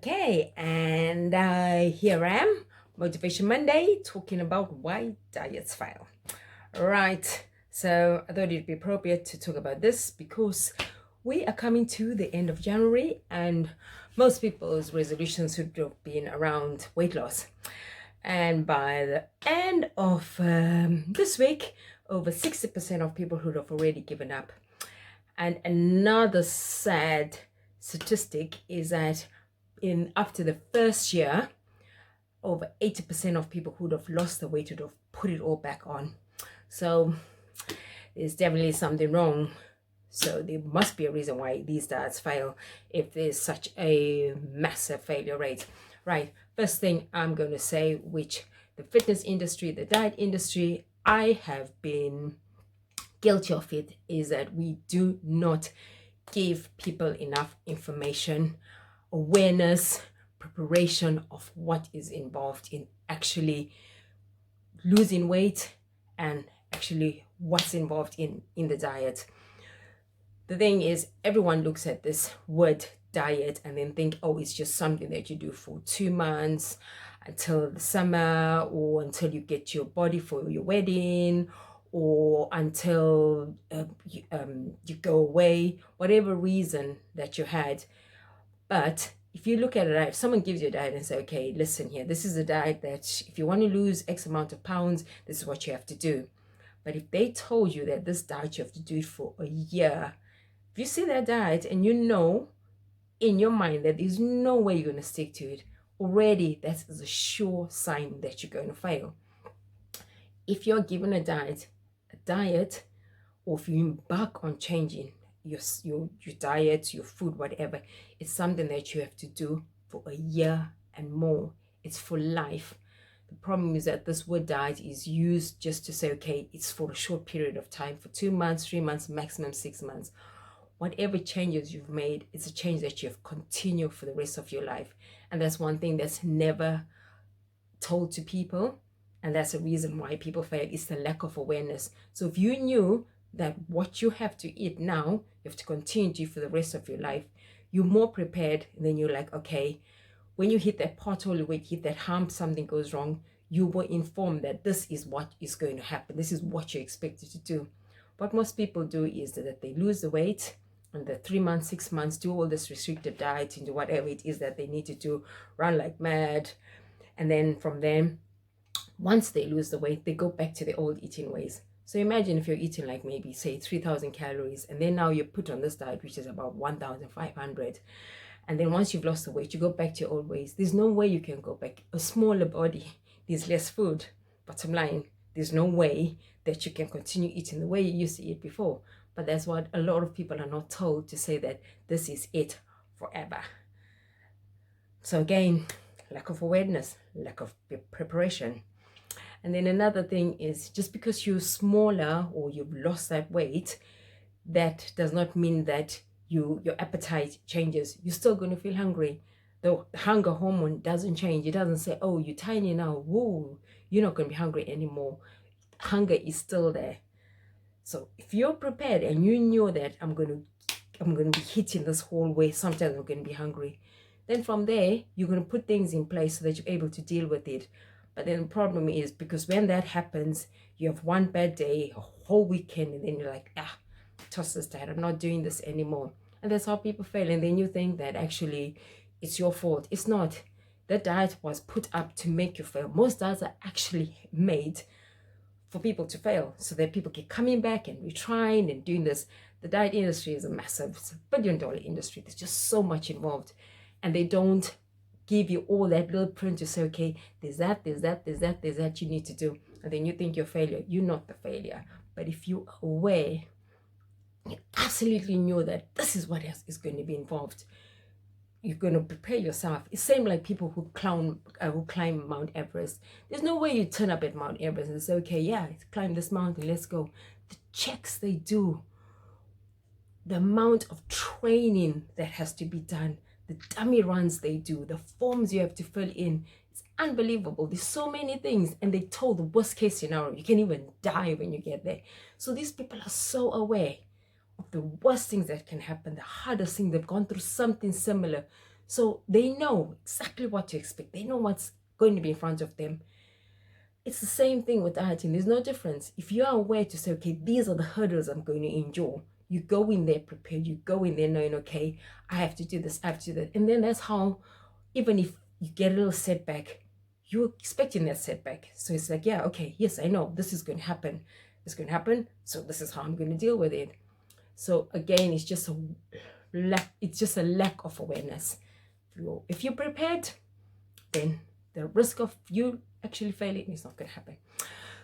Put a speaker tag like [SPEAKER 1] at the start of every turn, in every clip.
[SPEAKER 1] Okay, and here I am, Motivation Monday, talking about why diets fail. Right, so I thought it'd be appropriate to talk about this because we are coming to the end of January, and most people's resolutions should have been around weight loss. And by the end of this week, over 60% of people would have already given up. And another sad statistic is that in after the first year, over 80% of people who'd have lost the weight would have put it all back on. So there's definitely something wrong. So there must be a reason why these diets fail if there's such a massive failure rate. Right, first thing I'm going to say, which the fitness industry, the diet industry, I have been guilty of it, is that we do not give people enough information, awareness, preparation of what is involved in actually losing weight and actually what's involved in the diet. The thing is, everyone looks at this word diet and then think, oh, it's just something that you do for 2 months until the summer, or until you get your body for your wedding, or until you go away, whatever reason that you had. But if you look at it, if someone gives you a diet and say, okay, listen here, this is a diet that if you want to lose X amount of pounds, this is what you have to do. But if they told you that this diet, you have to do it for a year, if you see that diet and you know in your mind that there's no way you're going to stick to it, already that is a sure sign that you're going to fail. If you're given a diet, or if you embark on changing your diet, your food, whatever, it's something that you have to do for a year and more. It's for life. The problem is that this word diet is used just to say, okay, it's for a short period of time, for 2 months, 3 months, maximum 6 months. Whatever changes you've made, it's a change that you have continued for the rest of your life. And that's one thing that's never told to people. And that's the reason why people fail, is the lack of awareness. So if you knew that what you have to eat now, you have to continue to for the rest of your life, you're more prepared. And then you're like, okay, when you hit that pothole, when you hit that hump, something goes wrong, you were informed that this is what is going to happen. This is what you're expected to do. What most people do is that they lose the weight, and the 3 months, 6 months, do all this restricted diet into whatever it is that they need to do, run like mad. And then from there, once they lose the weight, they go back to their old eating ways. So imagine if you're eating like maybe say 3,000 calories, and then now you're put on this diet, which is about 1,500. And then once you've lost the weight, you go back to your old ways. There's no way you can go back. A smaller body, there's less food. Bottom line, there's no way that you can continue eating the way you used to eat before. But that's what a lot of people are not told, to say that this is it forever. So again, lack of awareness, lack of preparation. And then another thing is, just because you're smaller or you've lost that weight, that does not mean that your appetite changes. You're still going to feel hungry. The hunger hormone doesn't change. It doesn't say, oh, you're tiny now, whoa, you're not going to be hungry anymore. Hunger is still there. So if you're prepared and you know that I'm going to be hitting this whole way, sometimes I'm going to be hungry, then from there you're going to put things in place so that you're able to deal with it. But then the problem is, because when that happens, you have one bad day, a whole weekend, and then you're like, toss this diet, I'm not doing this anymore. And that's how people fail. And then you think that actually it's your fault. It's not. That diet was put up to make you fail. Most diets are actually made for people to fail, so that people keep coming back and retrying and doing this. The diet industry is a massive, it's $1 billion industry. There's just so much involved, and they don't give you all that little print to say, okay, there's that you need to do. And then you think you're failure. You're not the failure. But if you're aware, you absolutely know that this is what else is going to be involved, you're going to prepare yourself. It's same like people who climb Mount Everest. There's no way you turn up at Mount Everest and say, okay, yeah, climb this mountain, let's go. The checks they do, the amount of training that has to be done, the dummy runs they do, the forms you have to fill in, it's unbelievable. There's so many things, and they told the worst case scenario, you can even die when you get there. So these people are so aware of the worst things that can happen, the hardest thing. They've gone through something similar. So they know exactly what to expect. They know what's going to be in front of them. It's the same thing with dieting. There's no difference. If you are aware to say, okay, these are the hurdles I'm going to endure, you go in there prepared, you go in there knowing, okay, I have to do this, I have to do that. And then that's how, even if you get a little setback, you're expecting that setback. So it's like, yeah, okay, yes, I know this is going to happen. It's going to happen. So this is how I'm going to deal with it. So again, it's just a lack of awareness. If you're prepared, then the risk of you actually failing is not going to happen.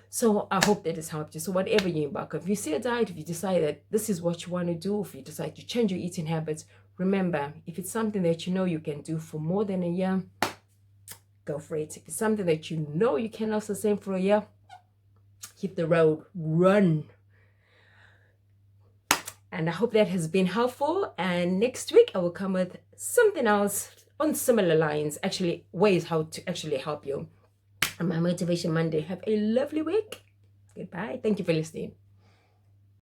[SPEAKER 1] So I hope that has helped you. So whatever you embark on, if you see a diet, if you decide that this is what you want to do, if you decide to change your eating habits, remember, if it's something that you know you can do for more than a year, go for it. If it's something that you know you cannot sustain for a year, hit the road, run. And I hope that has been helpful. And next week I will come with something else on similar lines, actually ways how to actually help you on my Motivation Monday. Have a lovely week. Goodbye. Thank you for listening.